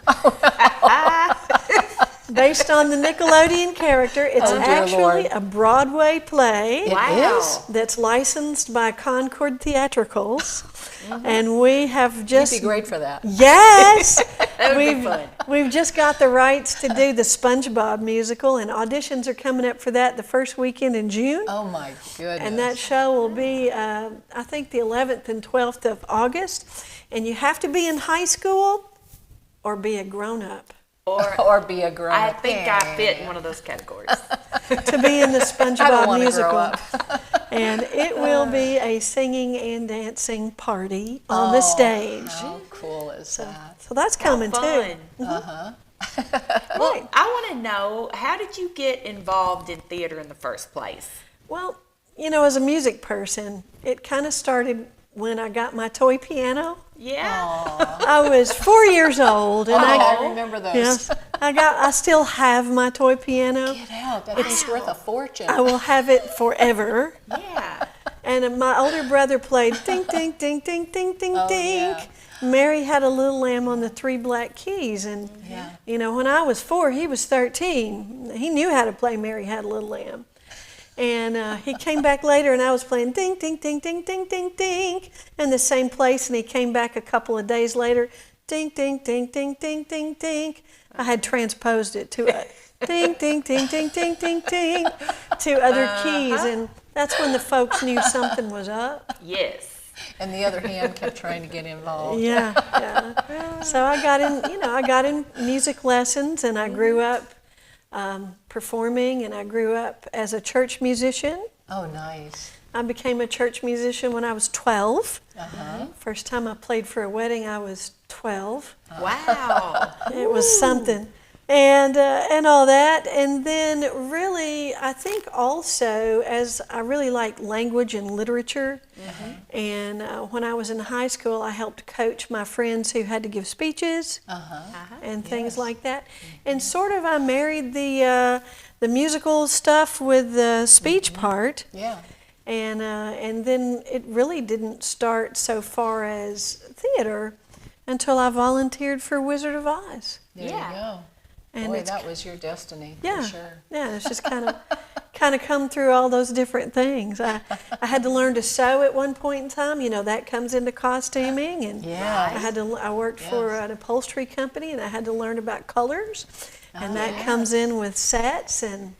Based on the Nickelodeon character. It's dear actually Lord. a Broadway play. It is. That's licensed by Concord Theatricals. And we have just... You'd be great for that. Yes! That would be fun. We've just got the rights to do the SpongeBob musical, and auditions are coming up for that the first weekend in June. Oh my goodness. And that show will be, I think, the 11th and 12th of August. And you have to be in high school or be a grown-up or be a grown I up. think I fit in one of those categories. to be in the I don't SpongeBob want to musical. grow up. And it will be a singing and dancing party on the stage. How cool is that? So that's coming too. Fun. Uh-huh. Well, I want to know, how did you get involved in theater in the first place? Well, you know, as a music person, it kind of started when I got my toy piano. Yeah. I was 4 years old, and I remember those. yes, I still have my toy piano. Get out. That thing's worth a fortune. I will have it forever. Yeah. And my older brother played ding, ding, ding, ding, ding, ding, Oh, ding. yeah. Mary Had a Little Lamb on the Three Black Keys. And, Yeah. you know, when I was 4, he was 13. He knew how to play Mary Had a Little Lamb. And he came back later, and I was playing ding, ding, ding, ding, ding, ding, ding, in the same place. And he came back a couple of days later, ding, ding, ding, ding, ding, ding, ding. I had transposed it to a ding, ding, ding, ding, ding, ding, ding, to other keys. And that's when the folks knew something was up. Yes. And the other hand kept trying to get involved. Yeah, yeah. So I got in music lessons, and I grew up performing, and I grew up as a church musician. Oh, nice. I became a church musician when I was 12. Uh-huh. First time I played for a wedding, I was 12. Wow. It was something. And all that. And then really, I think also, as I really like language and literature, and when I was in high school, I helped coach my friends who had to give speeches and things like that. And sort of I married the musical stuff with the speech part. Yeah. And then it really didn't start so far as theater until I volunteered for Wizard of Oz. There you go. And Boy, it's, that was your destiny, yeah, for sure. yeah. It's just kind of come through all those different things. I had to learn to sew at one point in time. You know, that comes into costuming, and Yeah. I worked for an upholstery company, and I had to learn about colors, and that comes in with sets and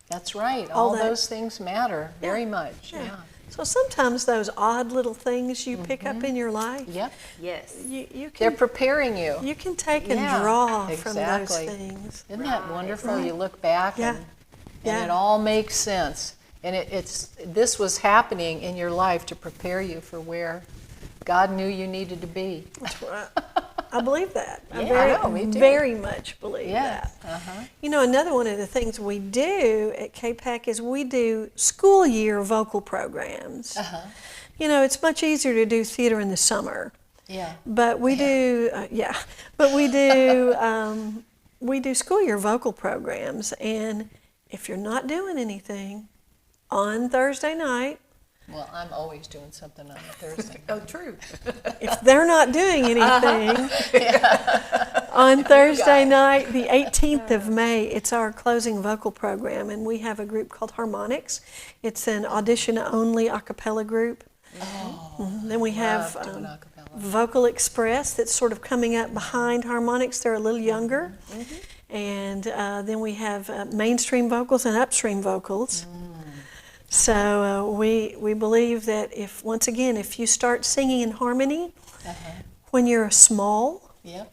That's right. all All that. those things matter very much. yeah. Yeah. So sometimes those odd little things you pick up in your life, Yep. Yes. you They're can preparing you. you can take and Yeah, draw from exactly. those things. Isn't that wonderful? You look back Yeah. and Yeah. it all makes sense. And this was happening in your life to prepare you for where God knew you needed to be. I believe that. I me too. very much believe Yes. that. You know, another one of the things we do at KPAC is we do school year vocal programs. You know, it's much easier to do theater in the summer. Yeah. But we do, we do school year vocal programs, and if you're not doing anything on Thursday night, Well, I'm always doing something on a Thursday. Oh, true. if they're not doing anything, on Thursday night, the 18th of May, it's our closing vocal program, and we have a group called Harmonics. It's an audition-only a cappella group. Then we have doing a cappella. Vocal Express that's sort of coming up behind Harmonics. They're a little younger. And then we have mainstream vocals and upstream vocals. So we believe that if you start singing in harmony when you're small, Yep.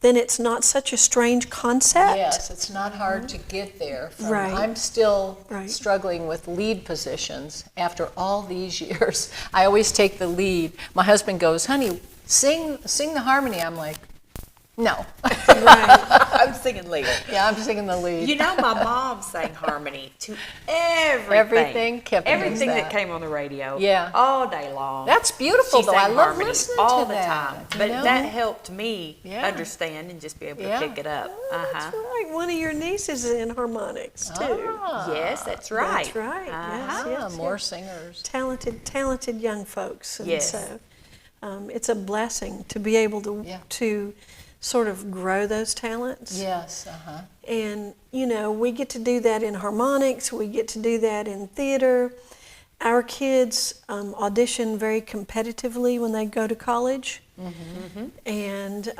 then it's not such a strange concept. Yes, it's not hard to get there. Right. I'm still Right. struggling with lead positions after all these years. I always take the lead. My husband goes, honey, sing the harmony. I'm like, no. I'm singing lead. Yeah, I'm singing the lead. You know, my mom sang harmony to everything. Everything, Kevin does Everything that that. came on the radio. Yeah. All day long. That's beautiful, She though. I sang love harmony listening all to the that, time. you But know? that helped me Yeah. understand and just be able Yeah. to pick it up. That's right. One of your nieces is in harmonics too. Yes, that's right. That's right. Yes, yes, More yes. singers. Talented young folks. And Yes. so it's a blessing to be able to sort of grow those talents. Yes, And, you know, we get to do that in harmonics, we get to do that in theater. Our kids audition very competitively when they go to college. And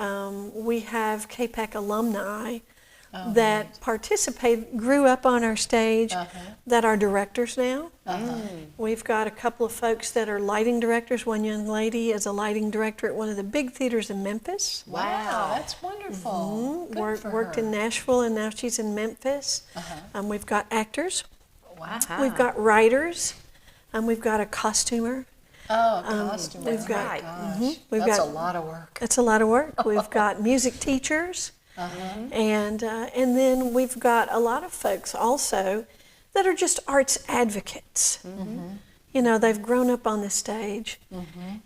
we have KPAC alumni that grew up on our stage, that are directors now. We've got a couple of folks that are lighting directors. One young lady is a lighting director at one of the big theaters in Memphis. Wow, that's wonderful. Good for Worked her. in Nashville, and now she's in Memphis. We've got actors. Wow. We've got writers. We've got a costumer. Oh, costume. we've got- Right. Gosh, We've that's got- a lot of work. It's a lot of work. We've got music teachers. And then we've got a lot of folks also that are just arts advocates. You know, they've grown up on the stage.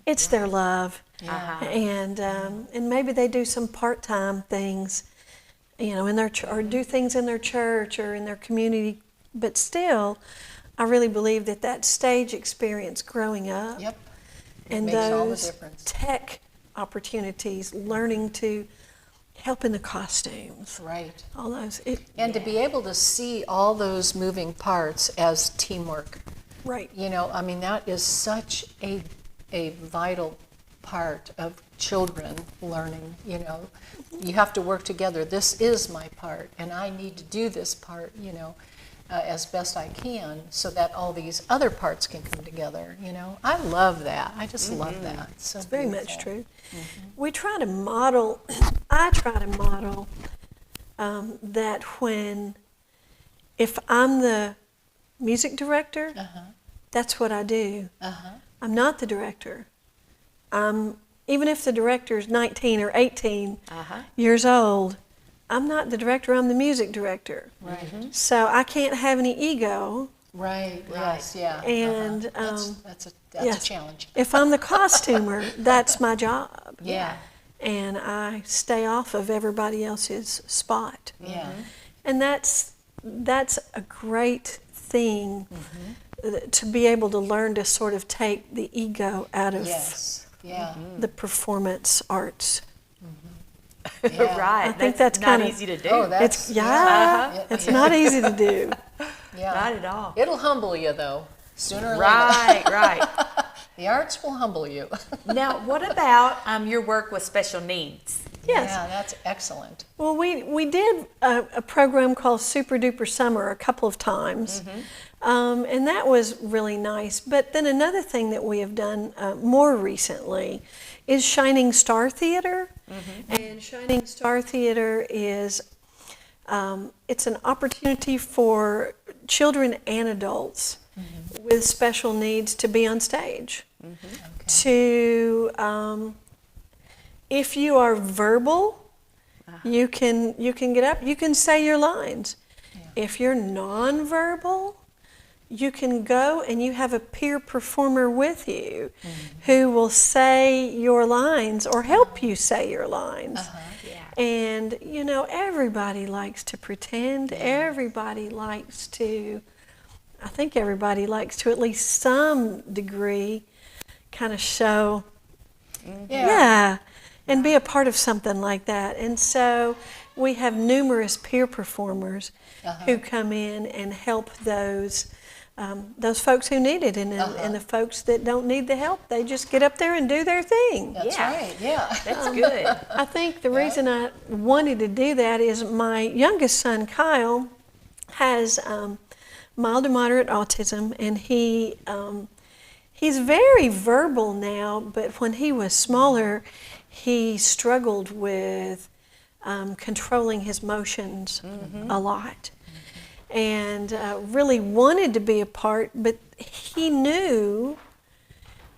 It's their love. And maybe they do some part-time things, you know, in their or do things in their church or in their community. But still, I really believe that stage experience growing up Yep. and makes all the those difference. tech opportunities, learning to help in the costumes, Right. all those. And to be able to see all those moving parts as teamwork. Right. You know, I mean, that is such a vital part of children learning, you know. You have to work together. This is my part, and I need to do this part, you know, as best I can so that all these other parts can come together, you know. I love that. I just love that. It's so It's very beautiful. much true. We try to model, I try to model that if I'm the music director, that's what I do. I'm not the director. Even if the director is 19 or 18 years old, I'm not the director, I'm the music director. Right. So I can't have any ego. Right. Yes. Yeah. And that's a yes. challenge. If I'm the costumer, that's my job. Yeah. And I stay off of everybody else's spot. Yeah. And that's a great thing to be able to learn to sort of take the ego out of Yes. Yeah. the performance arts. Yeah. Right. I think that's not kinda- easy to do. Oh, that's It's not easy to do. yeah. Not at all. It'll humble you though, sooner or later. Right, right. The arts will humble you. Now, what about your work with special needs? Yes. Yeah, that's excellent. Well, we did a program called Super Duper Summer a couple of times, and that was really nice. But then another thing that we have done more recently is Shining Star Theater. And Shining Star Theater is, it's an opportunity for children and adults with special needs to be on stage. to if you are verbal, you can get up, you can say your lines. If you're nonverbal, you can go and you have a peer performer with you who will say your lines or help you say your lines. And you know, everybody likes to pretend. Everybody likes to, I think everybody likes to at least some degree kind of show, and be a part of something like that. And so we have numerous peer performers who come in and help those folks who need it, and the folks that don't need the help, they just get up there and do their thing. That's right, yeah. That's good. I think the reason I wanted to do that is my youngest son, Kyle, has mild to moderate autism, and he's very verbal now, but when he was smaller, he struggled with controlling his motions a lot. And really wanted to be a part, but he knew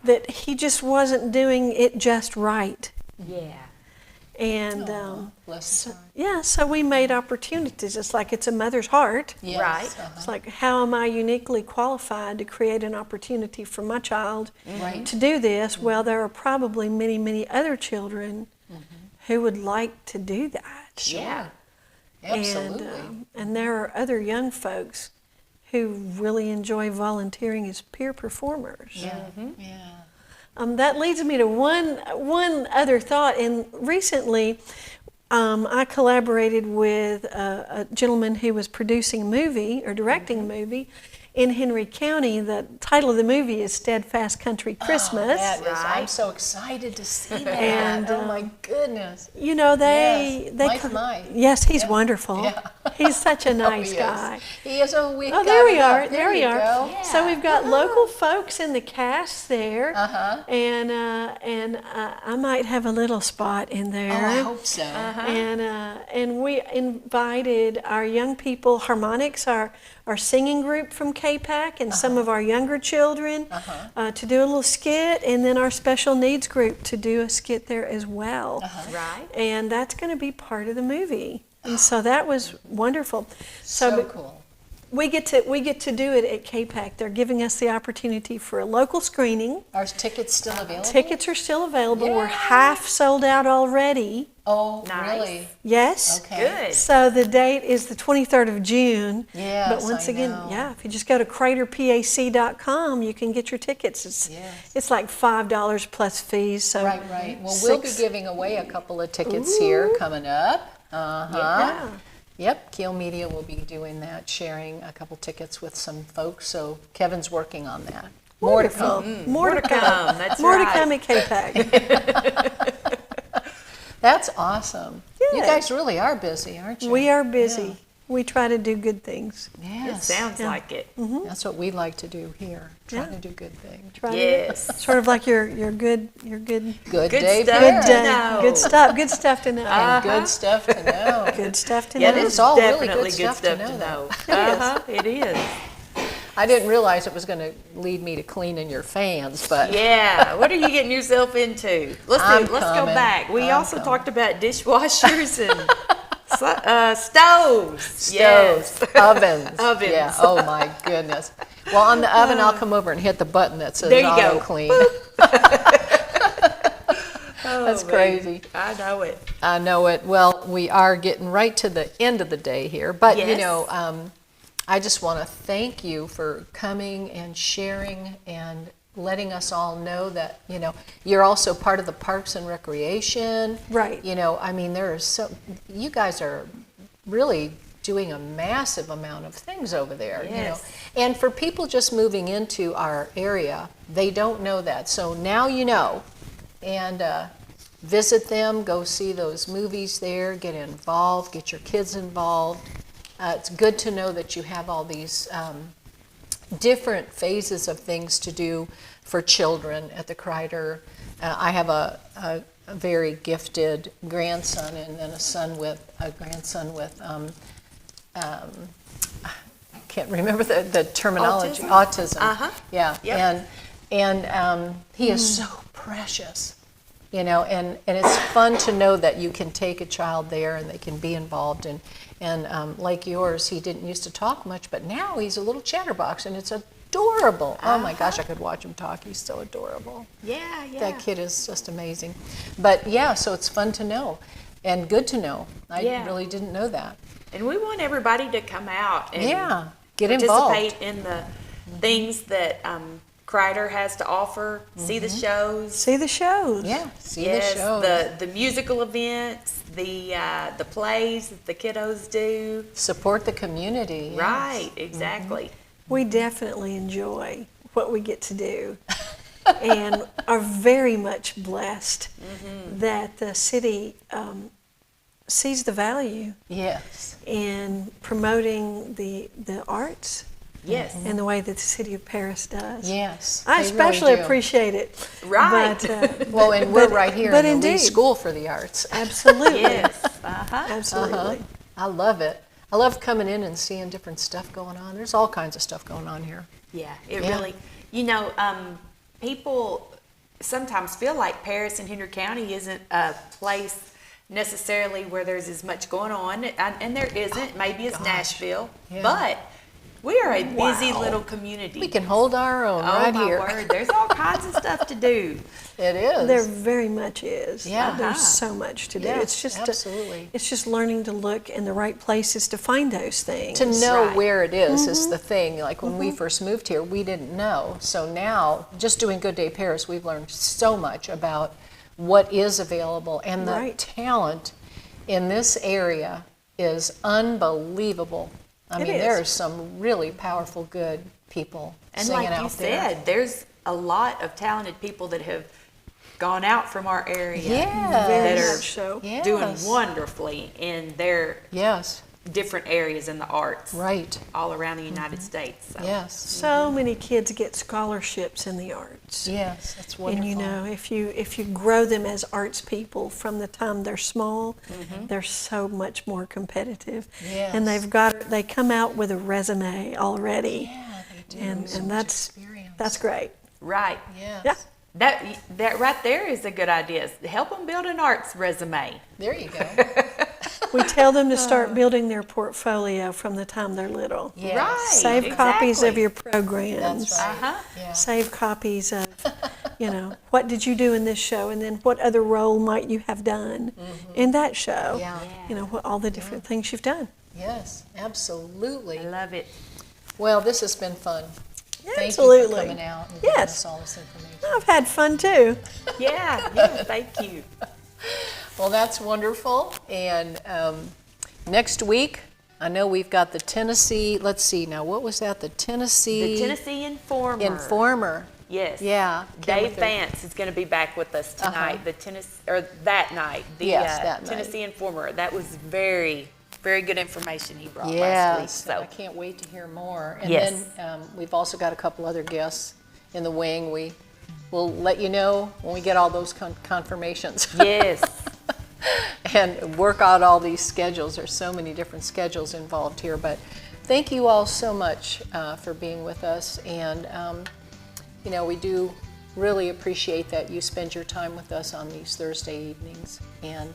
that he just wasn't doing it just right. Yeah. And Bless his heart. so we made opportunities. It's like it's a mother's heart. Yes, Right. It's like, how am I uniquely qualified to create an opportunity for my child to do this? Well, there are probably many, many other children who would like to do that. Yeah. Absolutely. And there are other young folks who really enjoy volunteering as peer performers. That leads me to one other thought. And recently, I collaborated with a gentleman who was producing a movie or directing a movie in Henry County. The title of the movie is Steadfast Country Christmas. I'm so excited to see that. And, oh my goodness. You know, Mike. Yes, he's wonderful. Yeah. He's such a nice he guy. He is. Oh, we Oh, there we are. There we you are. go. Yeah. So we've got local folks in the cast there, and I might have a little spot in there. Oh, I hope so. And we invited our young people, Harmonics, our singing group from KPAC, and some of our younger children to do a little skit, and then our special needs group to do a skit there as well. Right. And that's going to be part of the movie. And so that was wonderful. So cool. We get to do it at KPAC. They're giving us the opportunity for a local screening. Are tickets still available? Tickets are still available. We're half sold out already. Oh, Nice. really? Yes. Okay. Good. So the date is the 23rd of June. Yes, But once I again, know. if you just go to KriderPAC.com, you can get your tickets. It's like $5 plus fees. So Right. Well, we'll be giving away a couple of tickets here coming up. Yeah. Yep, Keel Media will be doing that, sharing a couple tickets with some folks. So Kevin's working on that. More to come. More to come. That's More right. to come at KPAC. That's awesome. You Yeah. guys really are busy, aren't you? We are busy. We try to do good things. Yes. Sounds like it. That's what we like to do here. Trying Yeah. to do good things. Try to- Yes. Sort of like your good Good Good day, stuff. Bear. Good day. know. Good stuff. Good stuff to know. And good stuff to know. Good stuff to Yeah, know. it It's is all really definitely good stuff to know, It is. I didn't realize it was going to lead me to cleaning your fans, but Yeah. What are you getting yourself into? Let's go coming. back. We I'm also coming. talked about dishwashers and stoves. stoves, ovens. Ovens. Yeah. Oh my goodness. Well, on the oven, I'll come over and hit the button that says There you auto go. clean. That's Oh, crazy. I know it. I know it. Well, we are getting right to the end of the day here, but you Yes. know, I just want to thank you for coming and sharing and letting us all know that, you know, you're also part of the Parks and Recreation. Right. You know, I mean, you guys are really doing a massive amount of things over there, you know. Yes. And for people just moving into our area, they don't know that. So now you know. And visit them, go see those movies there, get involved, get your kids involved. It's good to know that you have all these different phases of things to do for children at the Krider. I have a very gifted grandson and then a grandson with I can't remember the terminology. Autism. Uh-huh. Yeah. Yep. And he is so precious, you know, and it's fun to know that you can take a child there and they can be involved. And like yours, he didn't used to talk much, but now he's a little chatterbox, and it's adorable. Oh my gosh, I could watch him talk. He's so adorable. Yeah, yeah. That kid is just amazing. But yeah, so it's fun to know and good to know. I really didn't know that. And we want everybody to come out and get involved. participate in the things that Krider has to offer. See the shows. See the shows. Yeah, see Yes, the shows. the musical events, the plays that the kiddos do. Support the community. Yes. Right, exactly. We definitely enjoy what we get to do and are very much blessed that the city sees the value Yes. in promoting the arts Yes. in the way that the city of Paris does. Yes. I they especially really do. appreciate it. Right. But, Well, and we're right here but in the Lee indeed. School for the Arts. absolutely. Yes. Uh-huh. Absolutely. I love it. I love coming in and seeing different stuff going on. There's all kinds of stuff going on here. Yeah, it Yeah. really, people sometimes feel like Paris and Henry County isn't a place necessarily where there's as much going on, and there isn't. Maybe it's Nashville, Yeah. but we are a busy little community. We can hold our own right my here. word, there's all kinds of stuff to do. It is. There very much is. Yeah. There's so much to do. Yeah, It's just absolutely. it's just learning to look in the right places to find those things. To know Right. where it is the thing. Like when we first moved here, we didn't know. So now, just doing Good Day Paris, we've learned so much about what is available, and the Right. talent in this area is unbelievable. I It mean, is. there's some really powerful, good people And singing like you out there. said, there's a lot of talented people that have gone out from our area Yeah. Very that are much so. Yes. doing wonderfully in their Yes, different areas in the arts right. all around the United States. So. Yes. So many kids get scholarships in the arts. Yes, that's And wonderful. you know, if you grow them as arts people from the time they're small, they're so much more competitive. Yes. And they come out with a resume already. Yeah, they do. And So much that's experience. great. Right. Yes. Yeah. That right there is a good idea. Help them build an arts resume. There you go. We tell them to start building their portfolio from the time they're little. Yes. Right. Save copies of exactly. your programs. That's right. Uh-huh. Yeah. Save copies of, what did you do in this show, and then what other role might you have done in that show? Yeah. What all the different things you've done. Yes, absolutely. I love it. Well, this has been fun. Thank you Absolutely. for coming out and giving Yes. us all this information. I've had fun too. Yeah, thank you. Well, that's wonderful. And next week, I know we've got the Tennessee, let's see now, what was that? The Tennessee Informer. Informer. Yes. Yeah. Dave Vance is going to be back with us tonight. That night. The Yes, that night. Tennessee Informer. That was very, very good information he brought last week. Yes, I So can't wait to hear more. And Yes. then we've also got a couple other guests in the wing. We'll let you know when we get all those confirmations. yes. And work out all these schedules. There's so many different schedules involved here. But thank you all so much for being with us. And, we do really appreciate that you spend your time with us on these Thursday evenings. And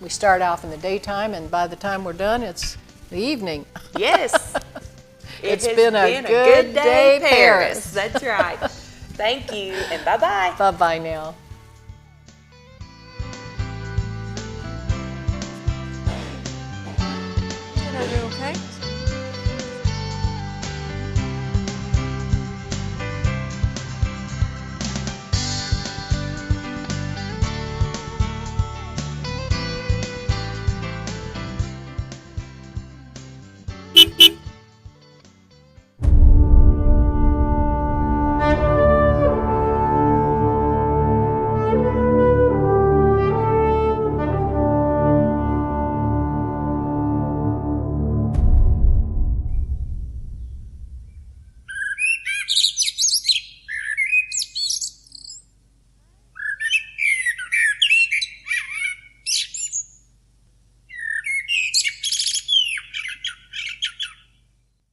we start off in the daytime, and by the time we're done, it's the evening. Yes. It's has been a good day, Paris. That's right. Thank you, and bye-bye. Bye-bye now.